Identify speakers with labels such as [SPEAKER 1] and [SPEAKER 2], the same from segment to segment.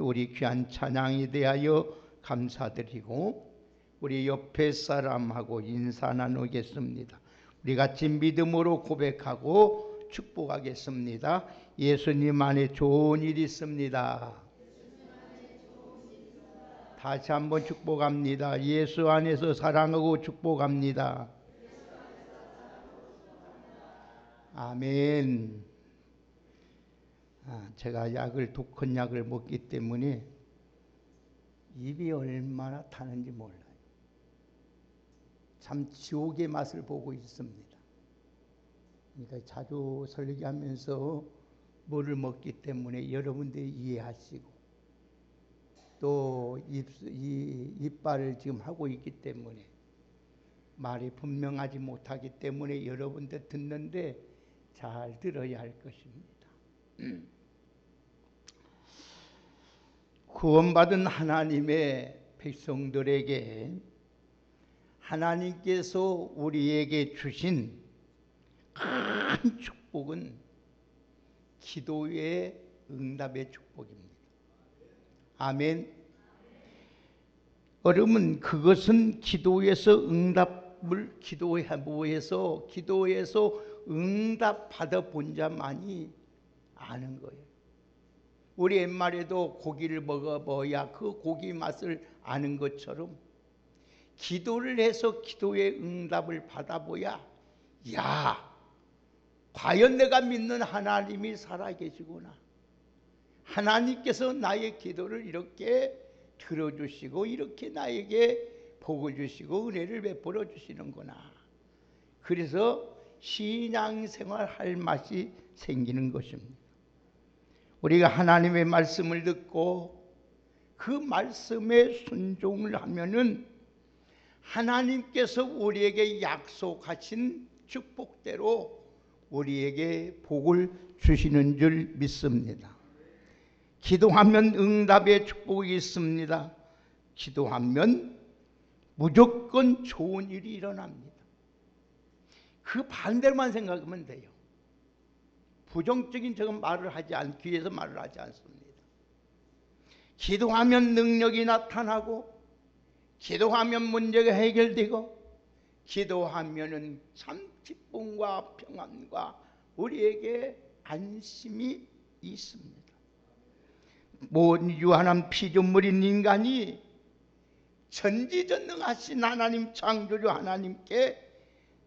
[SPEAKER 1] 우리 귀한 찬양에 대하여 감사드리고 우리 옆에 사람하고 인사 나누겠습니다. 우리 같이 믿음으로 고백하고 축복하겠습니다. 예수님 안에 좋은 일이 있습니다. 다시 한번 축복합니다. 예수 안에서 사랑하고 축복합니다. 아멘. 제가 독한 약을 먹기 때문에 입이 얼마나 타는지 몰라요. 참 지옥의 맛을 보고 있습니다. 그러니까 자주 설교하면서 뭐를 먹기 때문에 여러분들이 이해하시고 또 이빨을 지금 하고 있기 때문에 말이 분명하지 못하기 때문에 여러분들 듣는데 잘 들어야 할 것입니다. 구원받은 하나님의 백성들에게 하나님께서 우리에게 주신 큰 축복은 기도의 응답의 축복입니다. 아멘. 여러분, 그것은 기도에서 응답 받아 본 자만이 아는 거예요. 우리 옛말에도 고기를 먹어봐야 그 고기 맛을 아는 것처럼 기도를 해서 기도의 응답을 받아봐야 과연 내가 믿는 하나님이 살아계시구나. 하나님께서 나의 기도를 이렇게 들어주시고 이렇게 나에게 복을 주시고 은혜를 베풀어 주시는구나. 그래서 신앙생활 할 맛이 생기는 것입니다. 우리가 하나님의 말씀을 듣고 그 말씀에 순종을 하면은 하나님께서 우리에게 약속하신 축복대로 우리에게 복을 주시는 줄 믿습니다. 기도하면 응답의 축복이 있습니다. 기도하면 무조건 좋은 일이 일어납니다. 그 반대로만 생각하면 돼요. 부정적인 말을 하기 위해서 말을 하지 않습니다. 기도하면 능력이 나타나고 기도하면 문제가 해결되고 기도하면은 참 기쁨과 평안과 우리에게 안심이 있습니다. 유한한 피조물인 인간이 전지전능하신 하나님 창조주 하나님께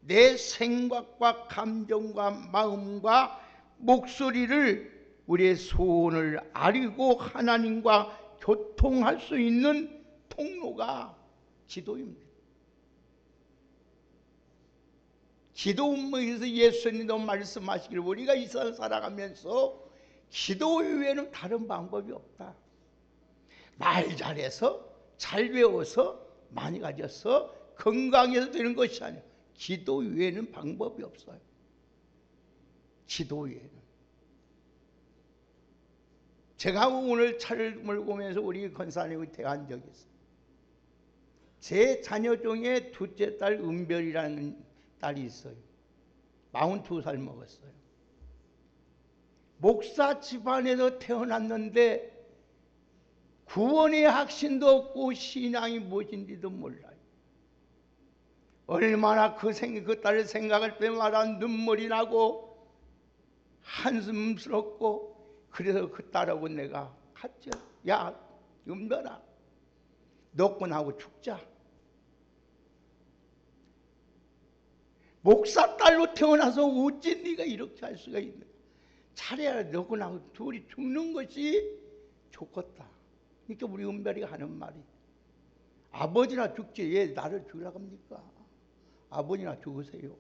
[SPEAKER 1] 내 생각과 감정과 마음과 목소리를 우리의 소원을 아리고 하나님과 교통할 수 있는 통로가 기도입니다. 기도에서 예수님도 말씀하시기를 우리가 이 세상을 살아가면서 기도 외에는 다른 방법이 없다. 말 잘해서 잘 배워서 많이 가져서 건강해서 되는 것이 아니라 기도 외에는 방법이 없어요. 기도 외에는. 제가 오늘 차를 몰고 오면서 우리 권사님이 대한 적이 있어요. 제 자녀 중에 둘째 딸 은별이라는 딸이 있어요. 42살 먹었어요. 목사 집안에서 태어났는데 구원의 확신도 없고 신앙이 무엇인지도 몰라요. 얼마나 그 딸을 생각할 때마다 눈물이 나고 한숨스럽고 그래서 그 딸하고 내가 갔죠. 야, 은별아, 너권하고 죽자. 목사 딸로 태어나서 어찌 네가 이렇게 할 수가 있는? 차라리 너권하고 둘이 죽는 것이 좋겠다. 그러니까 우리 은별이가 하는 말이 아버지나 죽지 왜 나를 죽으라고 합니까? 아버지나 죽으세요.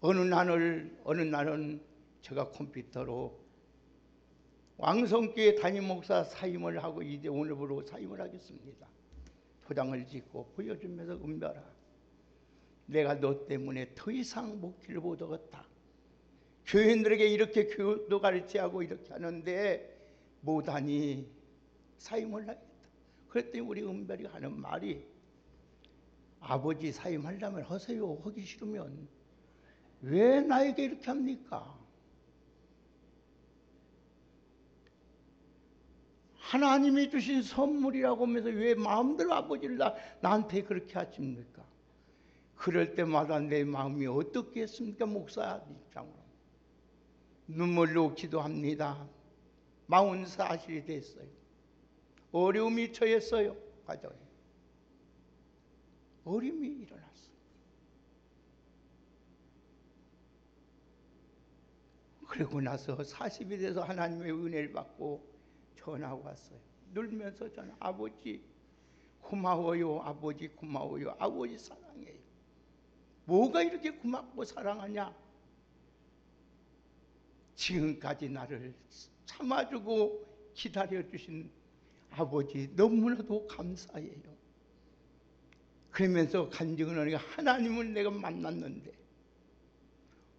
[SPEAKER 1] 어느 날은 제가 컴퓨터로 왕성교회 담임 목사 사임을 하고 이제 오늘부로 사임을 하겠습니다. 도장을 찍고 보여주면서 은별아, 내가 너 때문에 더 이상 목회를 못하겠다. 교인들에게 이렇게 교육도 가르치고 이렇게 하는데 못하니 사임을 하겠다. 그랬더니 우리 은별이가 하는 말이 아버지 사임하려면 하세요. 하기 싫으면 왜 나에게 이렇게 합니까? 하나님이 주신 선물이라고 하면서 왜 마음대로 아버지를 나한테 그렇게 하십니까? 그럴 때마다 내 마음이 어떻겠습니까? 목사 입장으로 눈물로 기도합니다. 44살이 됐어요. 어려움이 처했어요. 가정에 어려움이 일어났어요. 그러고 나서 40이 돼서 하나님의 은혜를 받고 전화가 왔어요. 놀면서 전화, 아버지 고마워요. 아버지 고마워요. 아버지 사랑해요. 뭐가 이렇게 고맙고 사랑하냐? 지금까지 나를 참아주고 기다려주신 아버지 너무나도 감사해요. 그러면서 간증은 하나님을 내가 만났는데,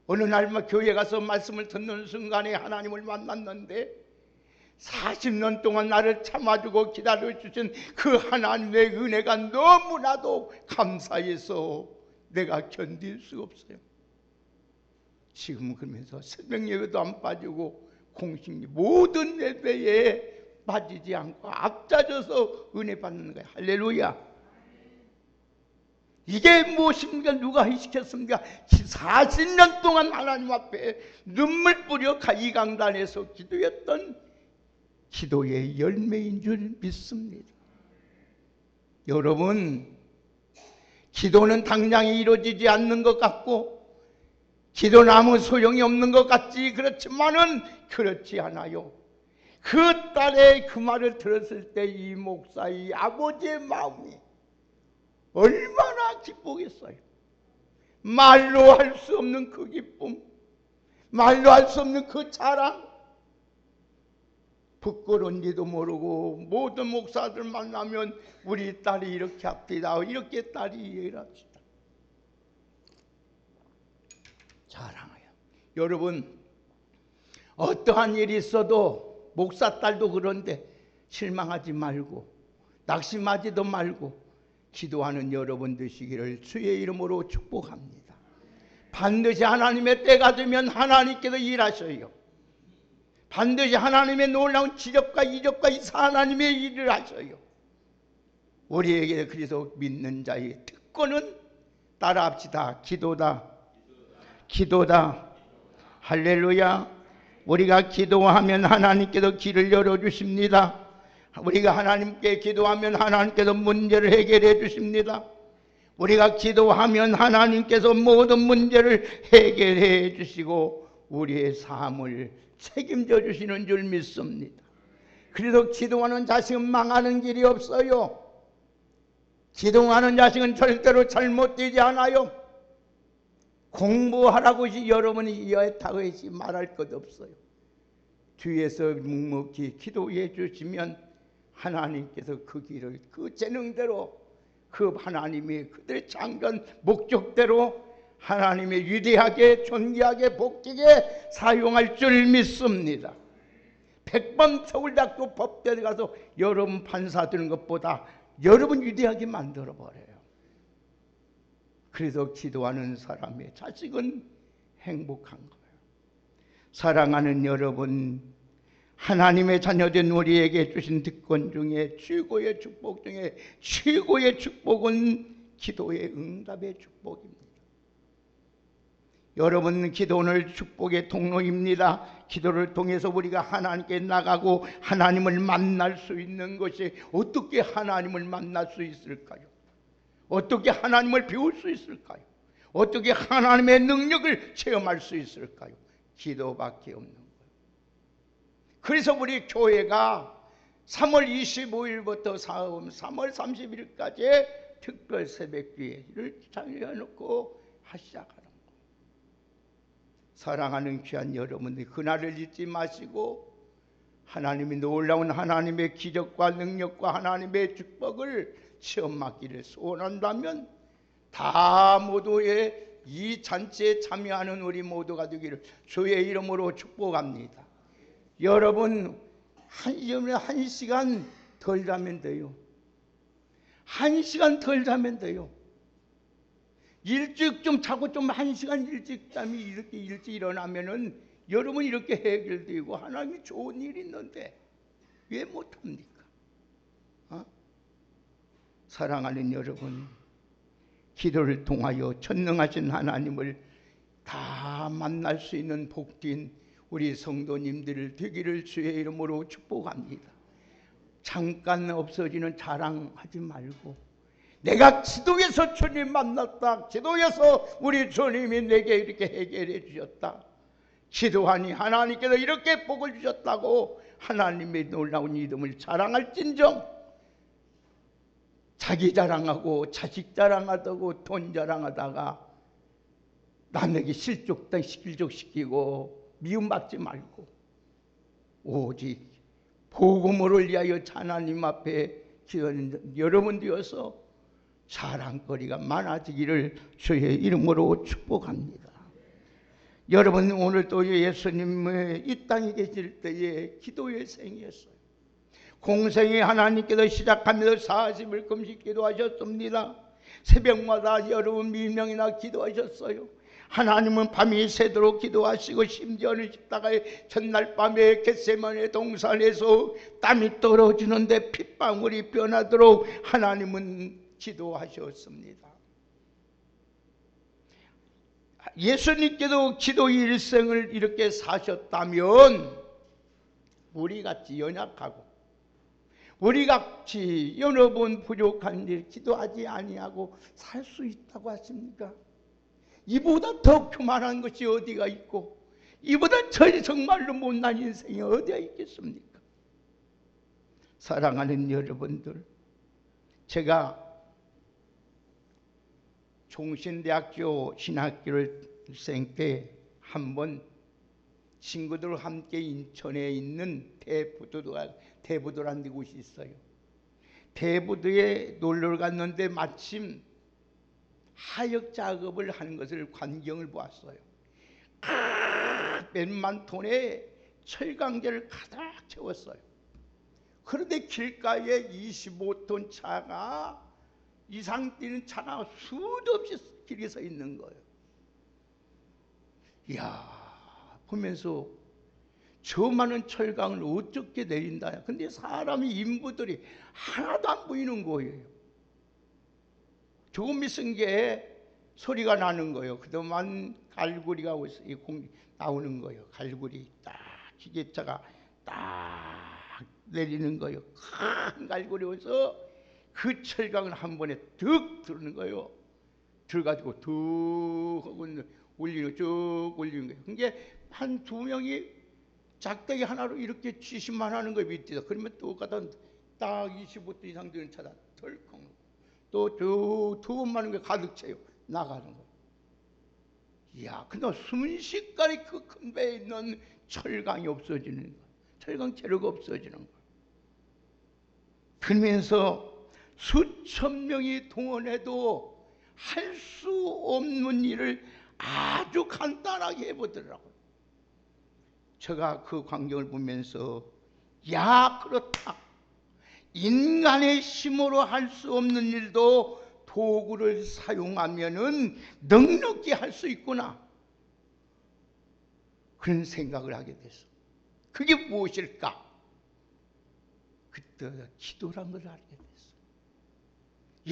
[SPEAKER 1] 어느 날만 교회 가서 말씀을 듣는 순간에 하나님을 만났는데 40년 동안 나를 참아주고 기다려주신 그 하나님의 은혜가 너무나도 감사해서 내가 견딜 수 없어요. 지금 그러면서 새벽 예배도 안 빠지고 공식 모든 예배에 빠지지 않고 앞장서서 은혜 받는 거예요. 할렐루야. 이게 무엇입니까? 누가 시켰습니까? 40년 동안 하나님 앞에 눈물 뿌려 이 강단에서 기도했던 기도의 열매인 줄 믿습니다. 여러분, 기도는 당장 이루어지지 않는 것 같고 기도는 아무 소용이 없는 것 같지, 그렇지만은 그렇지 않아요. 그 딸의 그 말을 들었을 때 이 목사의 아버지의 마음이 얼마나 기쁘겠어요. 말로 할 수 없는 그 기쁨, 말로 할 수 없는 그 자랑. 부끄러운지도 모르고 모든 목사들 만나면 우리 딸이 이렇게 합디다, 이렇게 딸이 이해합시다, 자랑해요. 여러분, 어떠한 일이 있어도 목사 딸도 그런데 실망하지 말고 낙심하지도 말고 기도하는 여러분 되시기를 주의 이름으로 축복합니다. 반드시 하나님의 때가 되면 하나님께서 일하셔요. 반드시 하나님의 놀라운 기적과 이적과 하나님의 일을 하셔요. 우리에게 그래서 믿는 자의 특권은 따라합시다. 기도다. 기도다. 할렐루야. 우리가 기도하면 하나님께서 길을 열어주십니다. 우리가 하나님께 기도하면 하나님께서 문제를 해결해 주십니다. 우리가 기도하면 하나님께서 모든 문제를 해결해 주시고 우리의 삶을 책임져 주시는 줄 믿습니다. 그래서 기도하는 자식은 망하는 길이 없어요. 기도하는 자식은 절대로 잘못되지 않아요. 공부하라고 여러분이 여했다고 해서 말할 것 없어요. 뒤에서 묵묵히 기도해 주시면 하나님께서 그 길을 그 재능대로, 그 하나님이 그들의 창조한 목적대로 하나님의 위대하게 존귀하게 복되게 사용할 줄 믿습니다. 100번 서울대학교 법대에 가서 여러분 판사 되는 것보다 여러분 위대하게 만들어버려요. 그래서 기도하는 사람의 자식은 행복한 거예요. 사랑하는 여러분, 하나님의 자녀된 우리에게 주신 특권 중에 최고의 축복 중에 최고의 축복은 기도의 응답의 축복입니다. 여러분, 기도는 축복의 통로입니다. 기도를 통해서 우리가 하나님께 나가고 하나님을 만날 수 있는 것이, 어떻게 하나님을 만날 수 있을까요? 어떻게 하나님을 배울 수 있을까요? 어떻게 하나님의 능력을 체험할 수 있을까요? 기도밖에 없는 거예요. 그래서 우리 교회가 3월 25일부터 3월 30일까지 특별 새벽기회를 장려해놓고 시작하는 거예요. 사랑하는 귀한 여러분들, 그날을 잊지 마시고 하나님이 놀라운 하나님의 기적과 능력과 하나님의 축복을 체험하기를 소원한다면 다 모두의 이 잔치에 참여하는 우리 모두가 되기를 주의 이름으로 축복합니다. 여러분, 한 시간 덜 자면 돼요. 1시간 덜 자면 돼요. 일찍 좀 자고 좀 1시간 일찍 자면, 이렇게 일찍 일어나면은 여러분 이렇게 해결되고 하나님이 좋은 일이 있는데, 왜 못합니까? 사랑하는 여러분, 기도를 통하여 전능하신 하나님을 다 만날 수 있는 복된 우리 성도님들 되기를 주의 이름으로 축복합니다. 잠깐 없어지는 자랑하지 말고, 내가 기도해서 주님 만났다, 기도해서 우리 주님이 내게 이렇게 해결해 주셨다, 기도하니 하나님께서 이렇게 복을 주셨다고 하나님의 놀라운 이름을 자랑할진정, 자기 자랑하고 자식 자랑하다고 돈 자랑하다가 남에게 실족시키고 미움받지 말고 오직 복음을 위하여 하나님 앞에 기도하는 여러분 되어서 자랑거리가 많아지기를 주의 이름으로 축복합니다. 여러분, 오늘 또 예수님의 이 땅에 계실 때에 기도의 생이었어요. 공생에 하나님께서 시작하면서 40일 금식 기도하셨습니다. 새벽마다 여러분 밀명이나 기도하셨어요. 하나님은 밤이 새도록 기도하시고, 심지어는 십자가의 전날 밤에 겟세마네 동산에서 땀이 떨어지는데 핏방울이 변하도록 하나님은 기도하셨습니다. 예수님께도 기도 일생을 이렇게 사셨다면 우리같이 연약하고 우리같이 여러 번 부족한 일 기도하지 아니하고 살 수 있다고 하십니까? 이보다 더 교만한 것이 어디가 있고, 이보다 정말로 못난 인생이 어디가 있겠습니까? 사랑하는 여러분들, 제가 종신대학교 신학교생 때 한번 친구들과 함께 인천에 있는 대부도라는 곳이 있어요. 대부도에 놀러 갔는데 마침 하역 작업을 하는 것을 광경을 보았어요. 몇만 톤의 철강제를 가득 채웠어요. 그런데 길가에 25톤 차가, 이상 뛰는 차가 수도 없이 길에 서 있는 거예요. 이야, 보면서 저 많은 철강을 어떻게 내린다. 근데 사람이, 인부들이 하나도 안 보이는 거예요. 조금 있은 게 소리가 나는 거예요. 그동안 갈고리가 나오는 거예요. 갈고리 딱, 기계차가 딱 내리는 거예요. 큰 갈고리 오서 그 철강을 한 번에 득 들는 거예요. 들어가지고 득 하고 올리는, 쭉 올리는 거예요. 그게 한 두 명이 작대기 하나로 이렇게 쥐심만 하는 거예요, 밑에서. 그러면 또 가다 딱 25도 이상 되는 차다 덜컹 또 두 번 마는 게 가득 채요. 나가는 거예요. 이야, 근데 순식간에 그 큰 배에 있는 철강이 없어지는 거예요. 철강 재료가 없어지는 거예요. 그러면서 수천 명이 동원해도 할 수 없는 일을 아주 간단하게 해보더라고요. 제가 그 광경을 보면서, 야, 그렇다. 인간의 힘으로 할 수 없는 일도 도구를 사용하면은 넉넉히 할 수 있구나, 그런 생각을 하게 됐어. 그게 무엇일까? 그때 기도란 걸 알게 됐어.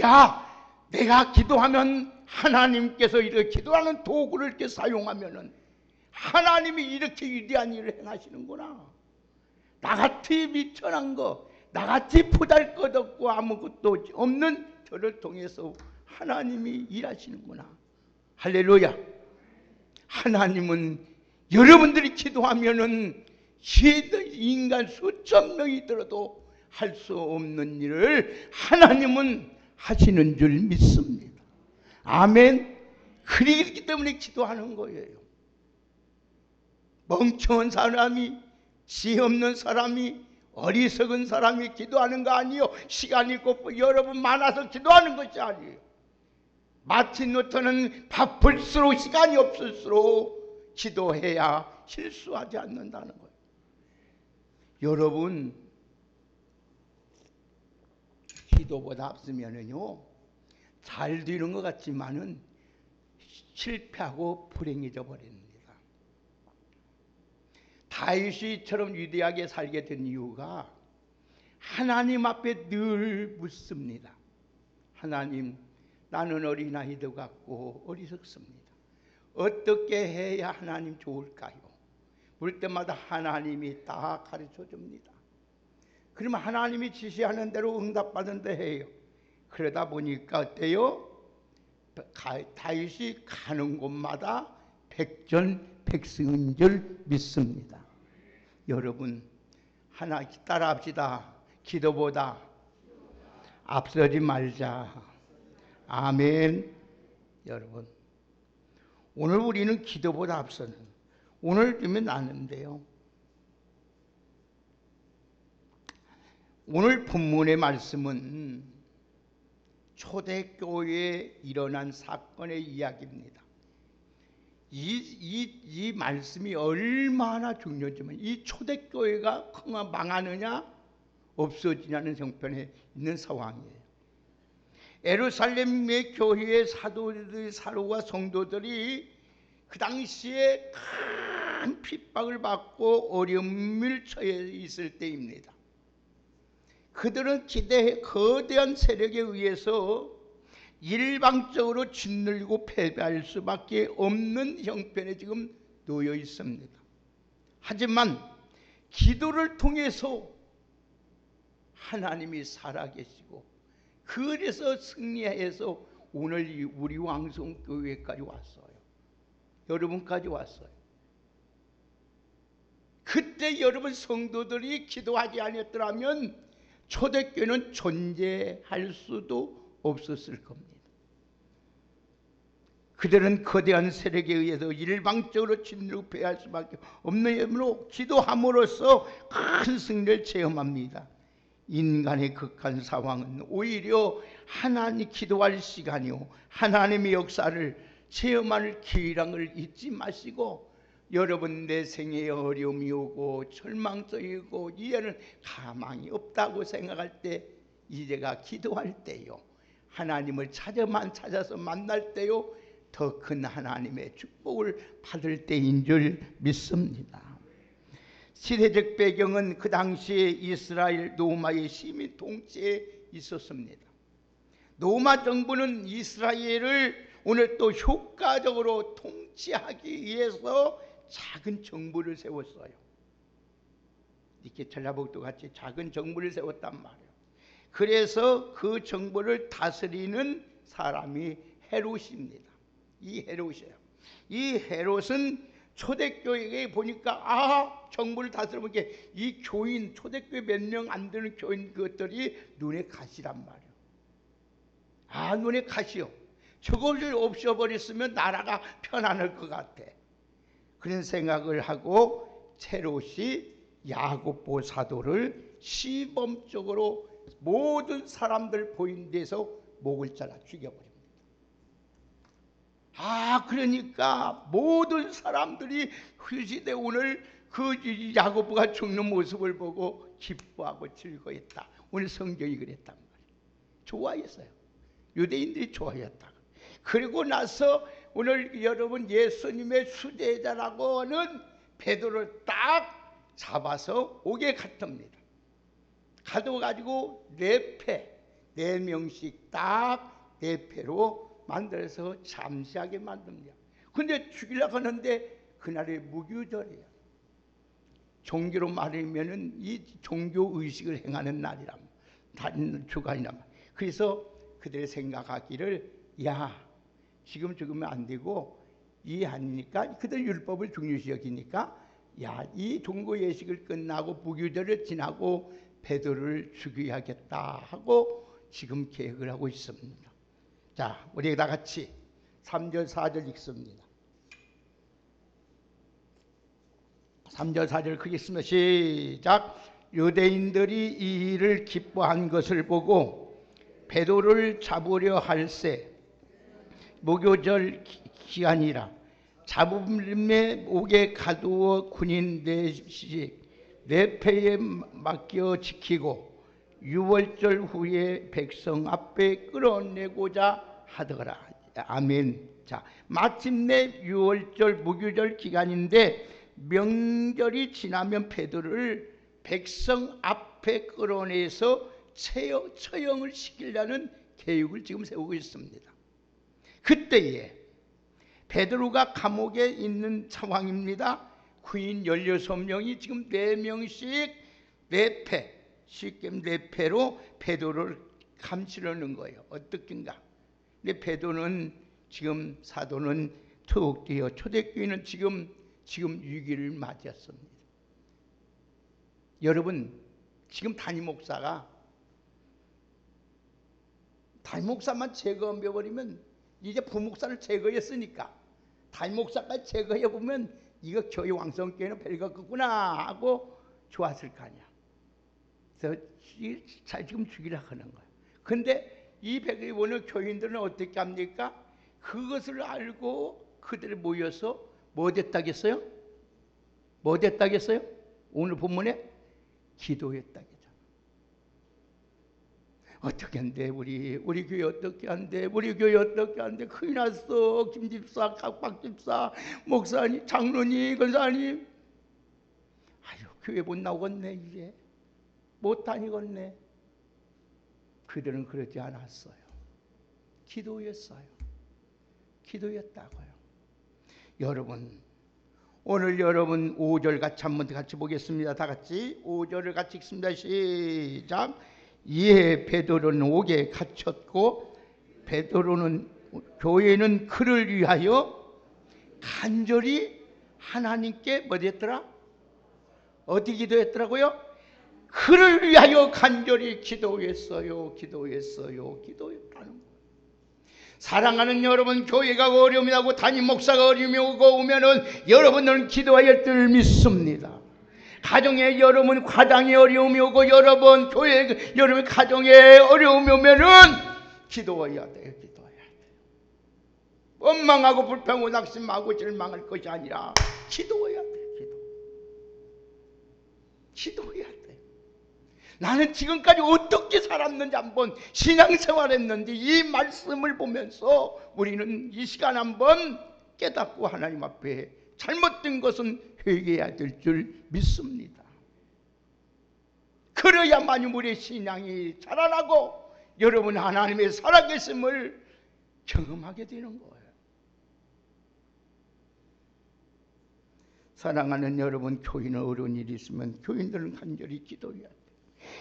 [SPEAKER 1] 야, 내가 기도하면 하나님께서 이렇게 기도하는 도구를 이렇게 사용하면은 하나님이 이렇게 위대한 일을 행하시는구나. 나같이 미천한 거, 나같이 보잘것없고 아무것도 없는 저를 통해서 하나님이 일하시는구나. 할렐루야. 하나님은 여러분들이 기도하면은 인간 수천 명이 들어도 할 수 없는 일을 하나님은 하시는 줄 믿습니다. 아멘. 그렇기 때문에 기도하는 거예요. 멍청한 사람이, 지혜 없는 사람이, 어리석은 사람이 기도하는 거 아니에요. 시간이 곱고 여러분 많아서 기도하는 것이 아니에요. 마치 노트는 바쁠수록, 시간이 없을수록 기도해야 실수하지 않는다는 거예요. 여러분, 기도보다 앞서면은요, 잘 되는 것 같지만은 실패하고 불행해져 버립니다. 다윗이처럼 위대하게 살게 된 이유가 하나님 앞에 늘 묻습니다. 하나님, 나는 어린아이도 같고 어리석습니다. 어떻게 해야 하나님 좋을까요? 물 때마다 하나님이 다 가르쳐 줍니다. 그러면 하나님이 지시하는 대로 응답받은다 해요. 그러다 보니까 어때요? 다윗이 가는 곳마다 백전백승인 줄 믿습니다. 여러분, 하나 따라합시다. 기도보다 앞서지 말자. 아멘. 여러분, 오늘 우리는 기도보다 앞서는, 오늘 되면 나는데요, 오늘 본문의 말씀은 초대교회에 일어난 사건의 이야기입니다. 이 말씀이 얼마나 중요하지만, 이 초대교회가 망하느냐 없어지냐는 형편에 있는 상황이에요. 예루살렘의 교회의 사도와 성도들이 그 당시에 큰 핍박을 받고 어려움을 처해 있을 때입니다. 그들은 거대한 세력에 의해서 일방적으로 짓눌리고 패배할 수밖에 없는 형편에 지금 놓여 있습니다. 하지만 기도를 통해서 하나님이 살아계시고, 그래서 승리해서 오늘 우리 왕성교회까지 왔어요. 여러분까지 왔어요. 그때 여러분 성도들이 기도하지 않았더라면 초대교회는 존재할 수도 없었을 겁니다. 그들은 거대한 세력에 의해서 일방적으로 짓누르고 패할 수밖에 없는 힘으로 기도함으로써 큰 승리를 체험합니다. 인간의 극한 상황은 오히려 하나님 기도할 시간이요, 하나님의 역사를 체험할 기회라는 걸 잊지 마시고, 여러분 내 생에 어려움이 오고 절망성이 오고 이제는 가망이 없다고 생각할 때, 이제가 기도할 때요, 하나님을 찾아서 만날 때요, 더 큰 하나님의 축복을 받을 때인 줄 믿습니다. 시대적 배경은 그 당시에 이스라엘 로마의 시민 통치에 있었습니다. 로마 정부는 이스라엘을 오늘 또 효과적으로 통치하기 위해서 작은 정부를 세웠어요. 이렇게 전라북도 같이 작은 정부를 세웠단 말이에요. 그래서 그 정부를 다스리는 사람이 헤롯입니다. 이 헤롯이에요. 이 헤롯은 초대교회에 보니까 정부를 다스리는 게 이 교인, 초대교회 몇 명 안 되는 교인 그것들이 눈에 가시란 말이에요. 눈에 가시요. 저것을 없애버렸으면 나라가 편안할 것 같아. 그런 생각을 하고 헤롯이 야고보 사도를 시범적으로 모든 사람들 보인 데서 목을 잘라 죽여버립니다. 그러니까 모든 사람들이 그 시대 오늘 그 야고보가 죽는 모습을 보고 기뻐하고 즐거웠다. 오늘 성경이 그랬단 말이에요. 좋아했어요. 유대인들이 좋아했다. 그리고 나서 오늘 여러분 예수님의 수제자라고 하는 베드로를 딱 잡아서 옥에 갔답니다. 가둬가지고 네 명씩 딱 뇌패로 만들어서 잠시하게 만듭니다. 근데 죽이려고 하는데 그날이 무교절이에요. 종교로 말하면은 이 종교 의식을 행하는 날이란 주간이란 말. 그래서 그들이 생각하기를, 지금 죽으면 안 되고 이해하니까 그들 율법을 중요시 여기니까 이 종교 예식을 끝나고 무교절을 지나고 베드로를 죽여야겠다 하고 지금 계획을 하고 있습니다. 자, 우리 다 같이 3절 4절 읽습니다. 3절 4절 크게 읽습니다. 시작. 유대인들이 이 일을 기뻐한 것을 보고 베드로를 잡으려 할새 무교절 기간이라 잡음에 옥에 가두어 군인 넷씩 뇌패에 맡겨 지키고 6월절 후에 백성 앞에 끌어내고자 하더라. 아멘. 자, 마침내 6월절 무교절 기간인데 명절이 지나면 베드로를 백성 앞에 앞에 끌어내서 처형을 시키려는 계획을 지금 세우고 있습니다. 그때에 베드로가 감옥에 있는 상황입니다. 구인 16명이 지금 4명씩 쉽게 내패로 베드로를 감시려는 거예요. 어떻게인가? 근데 베드로는 지금 사도는 투옥되어 초대교회는 지금 위기를 맞이했습니다. 여러분, 지금 담임 목사만 제거해버리면, 이제 부목사를 제거했으니까 담임 목사까지 제거해보면 이거 교회 왕성교회는 별거 없구나 하고 좋았을 거 아니야. 그래서 지금 죽이라 하는 거야. 근데 이 백의원의 교인들은 어떻게 합니까? 그것을 알고 그들이 모여서 뭐 됐다겠어요? 오늘 본문에 기도했다겠죠. 어떻게 한대? 우리 교회 어떻게 한대? 큰일 났어. 김집사, 박집사, 목사님, 장로님, 권사님. 아유, 교회 못 나오겠네. 이제 못 다니겠네. 그들은 그러지 않았어요. 기도했다고요. 여러분, 오늘 여러분 5절 한번 같이 보겠습니다. 다 같이 5절을 같이 읽습니다. 시작. 이에 베드로는 옥에 갇혔고 베드로는 교회는 그를 위하여 간절히 하나님께 뭐 됐더라? 어디 기도했더라고요? 그를 위하여 간절히 기도했다는 거예요. 사랑하는 여러분, 교회가 어려움이 나고 담임 목사가 어려움이 오면은 여러분들은 기도해야 될 믿습니다. 가정에 여러분 과장에 어려움이 오고 여러분 가정에 어려움이 오면은 기도해야 돼요. 원망하고 불평하고 낙심하고 절망할 것이 아니라 기도해야 돼요. 기도해야 돼요. 나는 지금까지 어떻게 살았는지 한번 신앙생활했는지 이 말씀을 보면서 우리는 이 시간 한번 깨닫고 하나님 앞에 잘못된 것은 회개해야 될 줄 믿습니다. 그래야만 우리의 신앙이 자라나고 여러분 하나님의 살아계심을 경험하게 되는 거예요. 사랑하는 여러분, 교인은 어려운 일이 있으면 교인들은 간절히 기도해야 돼요.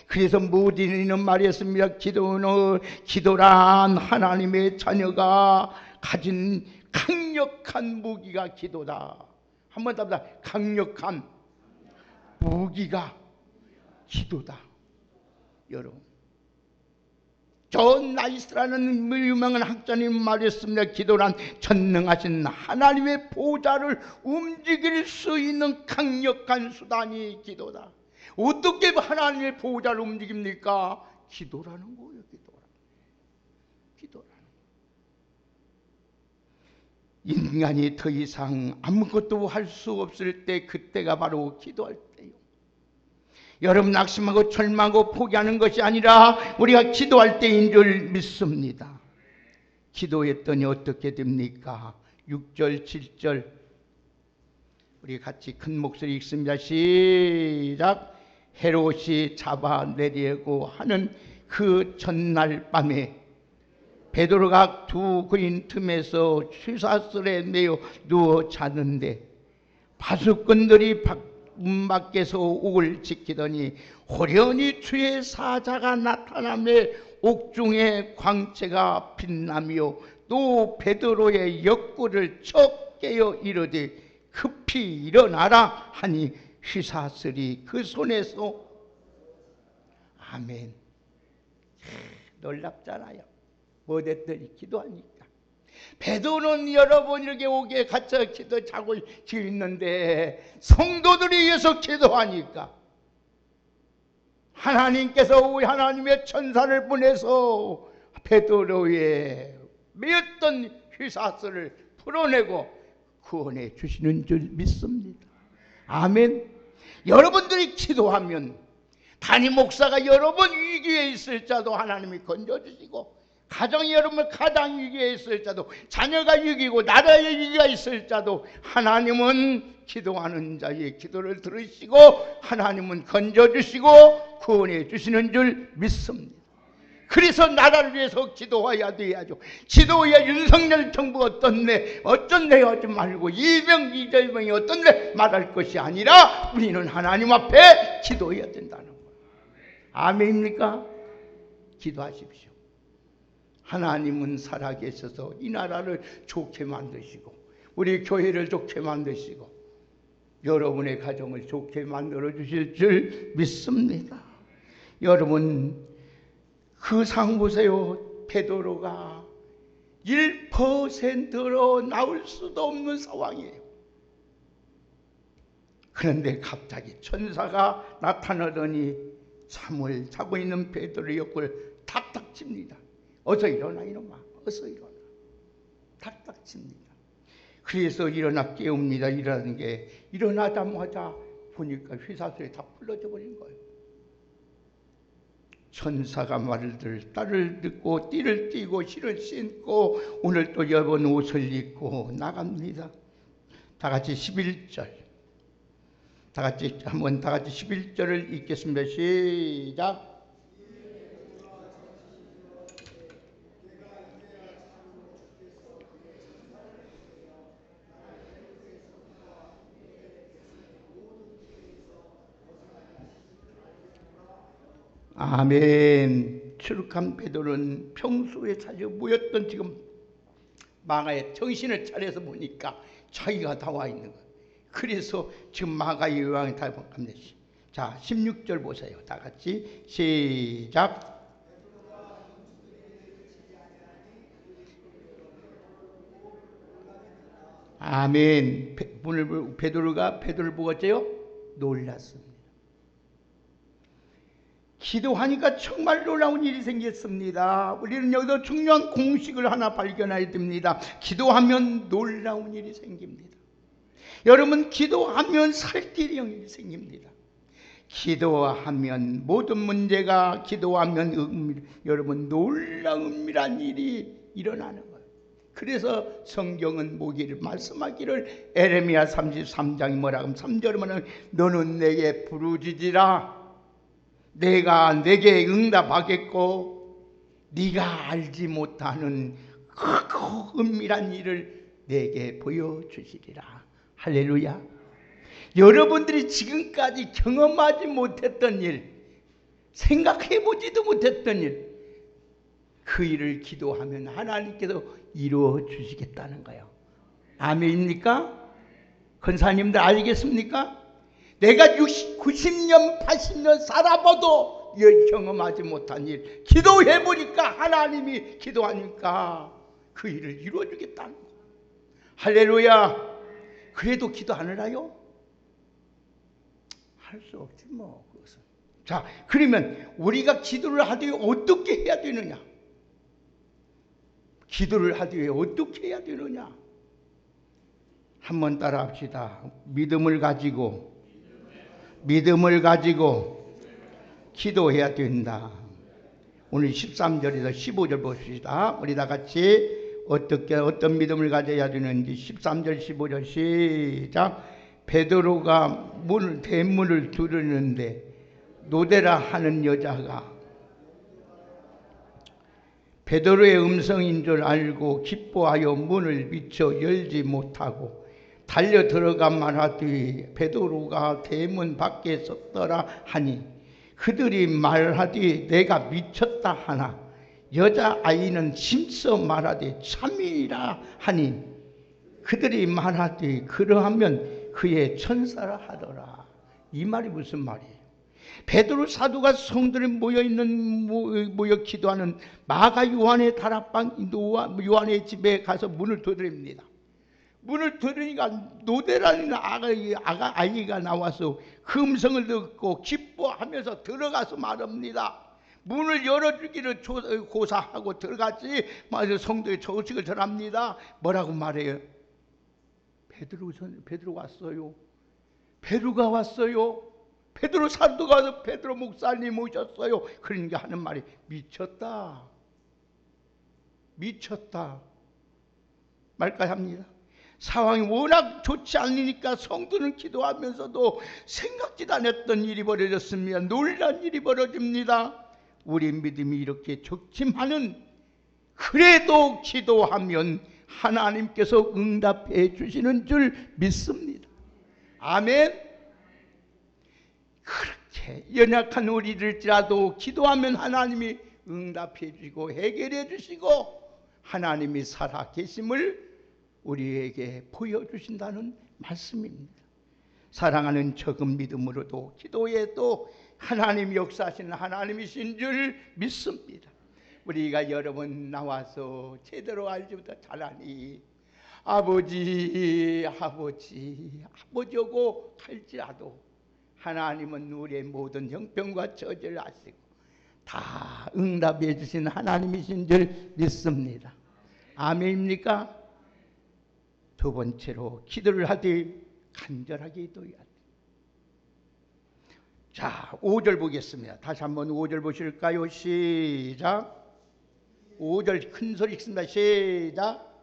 [SPEAKER 1] 그래서 모디는 말했습니다. 기도란 하나님의 자녀가 가진 강력한 무기가 기도다. 한번 답니다. 강력한 무기가 기도다. 여러분, 존 나이스라는 유명한 학자님 말했습니다. 기도란 전능하신 하나님의 보좌를 움직일 수 있는 강력한 수단이 기도다. 어떻게 하나님의 보호자를 움직입니까? 기도라는 거예요. 기도라는 거예요. 인간이 더 이상 아무것도 할 수 없을 때, 그때가 바로 기도할 때요. 여러분, 낙심하고 절망하고 포기하는 것이 아니라 우리가 기도할 때인 줄 믿습니다. 기도했더니 어떻게 됩니까? 6절 7절 우리 같이 큰 목소리 읽습니다. 시작. 헤롯이 잡아내려고 하는 그 전날 밤에 베드로가 두 그인 틈에서 쇠사슬에 매여 누워 자는데 바수꾼들이 문 밖에서 옥을 지키더니 호련히 주의 사자가 나타나며 옥중에 광채가 빛나며 또 베드로의 옆구리를 척 깨어 이르되 급히 일어나라 하니 휘사슬이 그 손에서. 아멘. 놀랍잖아요. 뭐 됐더니 기도하니까. 베드로는 여러분 이렇게 옥에 갇혀 자고 있는데 성도들이 위해서 기도하니까 하나님께서 하나님의 천사를 보내서 베드로의 매였던 휘사슬을 풀어내고 구원해 주시는 줄 믿습니다. 아멘. 여러분들이 기도하면 담임 목사가 여러분 위기에 있을 자도 하나님이 건져주시고, 가정이 여러분 가장 위기에 있을 자도, 자녀가 위기고 나라의 위기가 있을 자도 하나님은 기도하는 자의 기도를 들으시고 하나님은 건져주시고 구원해 주시는 줄 믿습니다. 그래서 나라를 위해서 기도해야 돼야죠. 기도해야 윤석열 정부가 어떤데 하지 말고 이재명이 어떤데 말할 것이 아니라 우리는 하나님 앞에 기도해야 된다는 거예요. 아멘입니까? 기도하십시오. 하나님은 살아계셔서 이 나라를 좋게 만드시고 우리 교회를 좋게 만드시고 여러분의 가정을 좋게 만들어 주실 줄 믿습니다. 여러분 그 상 보세요. 베드로가 1%로 나올 수도 없는 상황이에요. 그런데 갑자기 천사가 나타나더니 잠을 자고 있는 베드로의 옆을 탁탁 칩니다. 어서 일어나 이놈아, 어서 일어나. 탁탁 칩니다. 그래서 일어나 깨웁니다. 일어나는 게 일어나자마자 보니까 휘사슬이 다 풀러져 버린 거예요. 천사가 말을 딸을 듣고 띠를 띠고 실을 신고 오늘 또 여번 옷을 입고 나갑니다. 다 같이 11절. 다 같이 11절을 읽겠습니다. 시작. 아멘. 추룩한 베드로는 평소에 자주 모였던 지금 마가에 정신을 차려서 보니까 자기가 나와 있는 거예요. 그래서 지금 마가의 요한이 다 갑니다. 자, 16절 보세요. 다 같이 시작. 아멘. 베드로가 베드로를 보고 어째요? 놀랐습니다. 기도하니까 정말 놀라운 일이 생겼습니다. 우리는 여기서 중요한 공식을 하나 발견해야 됩니다. 기도하면 놀라운 일이 생깁니다. 여러분 기도하면 살 길이 생깁니다. 기도하면 모든 문제가 기도하면 여러분 놀라운 은밀한 일이 일어나는 거예요. 그래서 성경은 뭐기를 말씀하기를 에레미야 33장이 뭐라고 하면 3절에 너는 내게 부르짖으라 내가 내게 응답하겠고 네가 알지 못하는 그 은밀한 일을 내게 보여주시리라. 할렐루야. 여러분들이 지금까지 경험하지 못했던 일, 생각해보지도 못했던 일, 그 일을 기도하면 하나님께서 이루어 주시겠다는 거예요. 아멘입니까? 권사님들 알겠습니까? 내가 90년 80년 살아봐도 경험하지 못한 일 기도해보니까 하나님이 기도하니까 그 일을 이루어주겠다는 거예요. 할렐루야. 그래도 기도 안 하나요? 할 수 없지 뭐 그것은. 자, 그러면 우리가 기도를 하되 어떻게 해야 되느냐? 기도를 하되 어떻게 해야 되느냐? 한번 따라 합시다. 믿음을 가지고 기도해야 된다. 오늘 13절에서 15절 봅시다. 우리 다 같이 어떤 믿음을 가져야 되는지 13절 15절 시작. 베드로가 대문을 두드리는데 노대라 하는 여자가 베드로의 음성인 줄 알고 기뻐하여 문을 미쳐 열지 못하고 달려 들어가 말하되 베드로가 대문 밖에 섰더라 하니 그들이 말하되 내가 미쳤다 하나 여자아이는 힘써 말하되 참이라 하니 그들이 말하되 그러하면 그의 천사라 하더라. 이 말이 무슨 말이에요? 베드로 사도가 성들이 모여 기도하는 마가 요한의 다락방 요한의 집에 가서 문을 두드립니다. 문을 두드리니까 노대라는 아이가 나와서 그 음성을 듣고 기뻐하면서 들어가서 말합니다. 문을 열어주기를 고사하고 들어갔지 성도의 조식을 전합니다. 뭐라고 말해요? 베드로 왔어요. 베드로가 왔어요. 베드로 사도가 와서 베드로 목사님 오셨어요. 그러니까 하는 말이 미쳤다 말까지 합니다. 상황이 워낙 좋지 않으니까 성도는 기도하면서도 생각지도 않았던 일이 벌어졌습니다. 놀란 일이 벌어집니다. 우리 믿음이 이렇게 적지만은 그래도 기도하면 하나님께서 응답해 주시는 줄 믿습니다. 아멘. 그렇게 연약한 우리들지라도 기도하면 하나님이 응답해 주시고 해결해 주시고 하나님이 살아 계심을 우리에게 보여주신다는 말씀입니다. 사랑하는 적은 믿음으로도 기도에도 하나님이 역사하시는 하나님이신 줄 믿습니다. 우리가 여러 번 나와서 제대로 알지 못해 잘하니 아버지 아버지고 할지라도 하나님은 우리의 모든 형편과 처지를 아시고 다 응답해 주신 하나님이신 줄 믿습니다. 아멘입니까? 두 번째로 기도를 하되 간절하게 기도해야 돼. 자, 5절 보겠습니다. 다시 한번 5절 보실까요? 시작. 5절 큰 소리 읽습니다. 시작.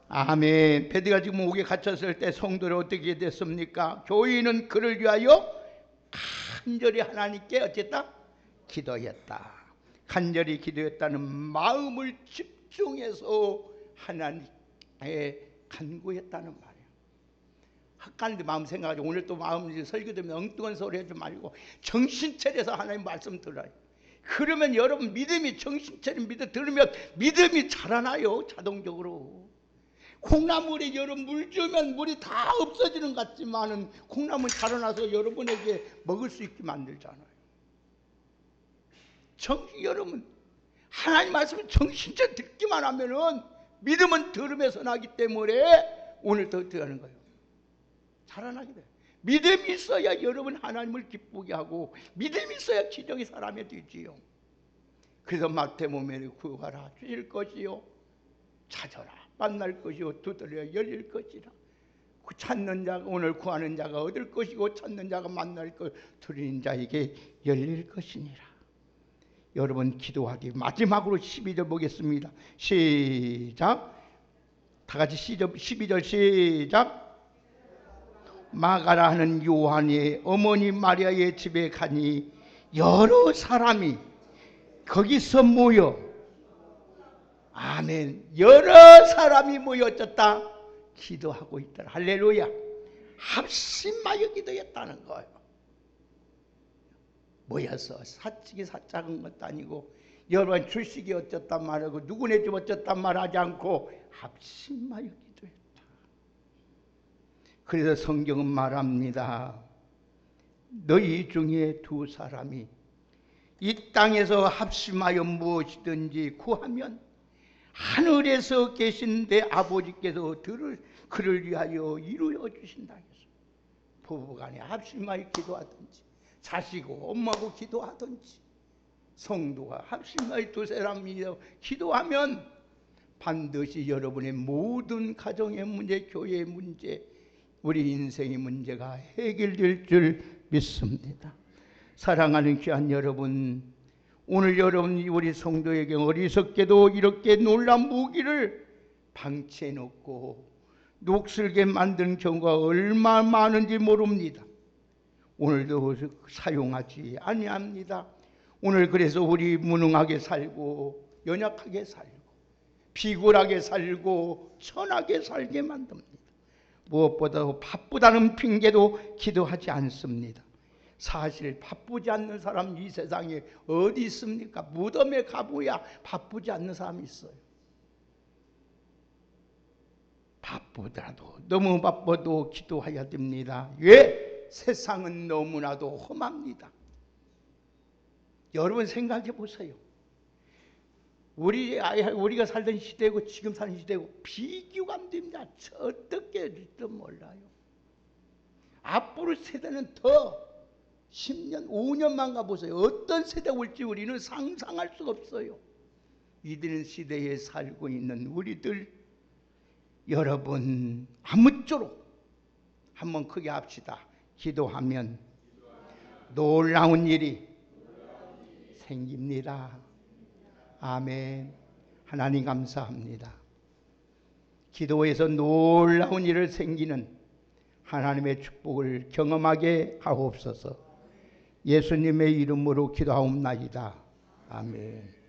[SPEAKER 1] 아멘. 베드로가 지금 옥에 갇혔을 때 성도를 어떻게 됐습니까? 교인은 그를 위하여 간절히 하나님께 어쨌다? 기도했다. 간절히 기도했다는 마음을 집중해서 하나님께 간구했다는 말이에요. 헛간데 마음 생각하지. 오늘 또 마음 설교되면 엉뚱한 소리 하지 말고 정신 차려서 하나님 말씀 들어요. 그러면 여러분 믿음이 정신 차린 믿음 들으면 믿음이 자라나요. 자동적으로. 콩나물에 여러분 물 주면 물이 다 없어지는 것 같지만은 콩나물 자라나서 여러분에게 먹을 수 있게 만들잖아요. 여러분 하나님 말씀을 정신차려 듣기만 하면은 믿음은 들음에서 나기 때문에 오늘 더 들어가는 거예요. 자라나게 돼요. 믿음이 있어야 여러분 하나님을 기쁘게 하고 믿음이 있어야 기적의 사람이 되지요. 그래서 마태복음에 구하라 주실 것이요 찾아라 만날 것이요 두드려 열릴 것이라. 찾는 자가 오늘 구하는 자가 얻을 것이고 찾는 자가 만날 것 두드리는 자에게 열릴 것이니라. 여러분 기도하기 마지막으로 12절 보겠습니다. 시작. 다 같이 12절 시작. 마가라 하는 요한의 어머니 마리아의 집에 가니 여러 사람이 거기서 모여 아멘 여러 사람이 모여졌다 기도하고 있더라. 할렐루야. 합심하여 기도했다는 거예요. 모여서 사치기 사작은 것도 아니고 여러분 주식이 어쩌단 말하고 누구네 집 어쩌단 말하지 않고 합심하여 기도했다. 그래서 성경은 말합니다. 너희 중에 두 사람이 이 땅에서 합심하여 무엇이든지 구하면 하늘에서 계신 내 아버지께서 그를 위하여 이루어 주신다 했어요. 부부간에 합심하여 기도하든지 자식하고 엄마하고 기도하든지 성도가 합심하여 두 사람이 기도하면 반드시 여러분의 모든 가정의 문제, 교회의 문제, 우리 인생의 문제가 해결될 줄 믿습니다. 사랑하는 귀한 여러분, 오늘 여러분이 우리 성도에게 어리석게도 이렇게 놀라운 무기를 방치해 놓고 녹슬게 만든 경우가 얼마나 많은지 모릅니다. 오늘도 사용하지 아니합니다. 오늘 그래서 우리 무능하게 살고 연약하게 살고 비굴하게 살고 천하게 살게 만듭니다. 무엇보다 바쁘다는 핑계도 기도하지 않습니다. 사실 바쁘지 않는 사람 이 세상에 어디 있습니까? 무덤에 가보야 바쁘지 않는 사람이 있어요. 바쁘더라도 너무 바빠도 기도해야 됩니다. 왜? 세상은 너무나도 험합니다. 여러분 생각해 보세요. 우리가 살던 시대고 지금 사는 시대고 비교가 안 됩니다. 어떻게 될지도 몰라요. 앞으로 세대는 더 10년, 5년만 가보세요. 어떤 세대가 올지 우리는 상상할 수가 없어요. 이들은 시대에 살고 있는 우리들 여러분 아무쪼록 한번 크게 합시다. 기도하면 놀라운 일이 생깁니다. 아멘. 하나님 감사합니다. 기도에서 놀라운 일을 생기는 하나님의 축복을 경험하게 하옵소서. 예수님의 이름으로 기도하옵나이다. 아멘.